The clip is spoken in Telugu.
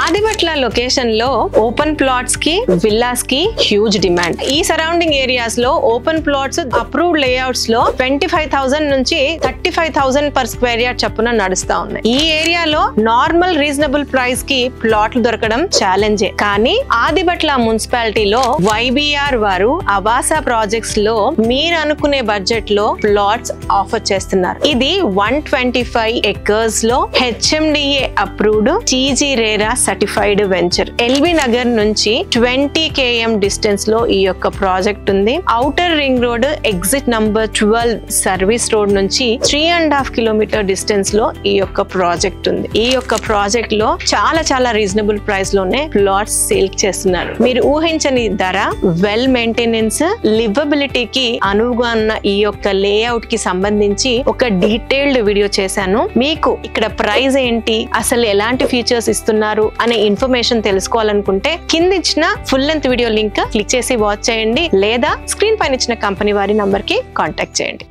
ఆదిబట్ల లొకేషన్ లో ఓపెన్ ప్లాట్స్ కి విల్లాస్ కి హ్యూజ్ డిమాండ్. ఈ సరౌండింగ్ ఏరియాస్ లో ఓపెన్ ప్లాట్స్ అప్రూవ్డ్ లేఅవుట్స్ లో 25,000 నుంచి 35,000 పర్ స్క్వేర్ యార్డ్ చొప్పున నడుస్తా ఉన్నాయి. ఈ ఏరియాలో నార్మల్ రీజనబుల్ ప్రైస్ కి ప్లాట్లు దొరకడం ఛాలెంజే. కానీ ఆదిబట్ల మున్సిపాలిటీలో వైబిఆర్ వారు అవాసా ప్రాజెక్ట్స్ లో మీరు అనుకునే బడ్జెట్ లో ప్లాట్స్ ఆఫర్ చేస్తున్నారు. ఇది 125 ఎకర్స్ లో HMDA approved TG RERA certified venture. LB Nagar నుంచి 20 km డిస్టెన్స్ లో ఈ యొక్క ప్రాజెక్ట్ ఉంది. Outer ring road exit number 12 service road నుంచి 3.5 కిలోమీటర్ డిస్టెన్స్ లో ఈ యొక్క ప్రాజెక్ట్ ఉంది. ఈ యొక్క ప్రాజెక్ట్ లో చాలా రీజనబుల్ ప్రైస్ లోనే ప్లాట్స్ సేల్ చేస్తున్నారు. మీరు ఊహించని ధర, వెల్ మెయింటెనెన్స్, లివబిలిటీకి అనువుగా ఉన్న ఈ యొక్క లేఅవుట్ కి సంబంధించి ఒక డీటెయిల్డ్ వీడియో చేశాను. మీకు ఇక్కడ ప్రైస్ ఏంటి, అసలు ఎలాంటి ఫీచర్స్ ఇస్తున్నారు అనే ఇన్ఫర్మేషన్ తెలుసుకోవాలనుకుంటే కింద ఇచ్చిన full length video link click చేసి వాచ్ చేయండి, లేదా స్క్రీన్ పైన ఇచ్చిన కంపెనీ వారి నంబర్ కి కాంటాక్ట్ చేయండి.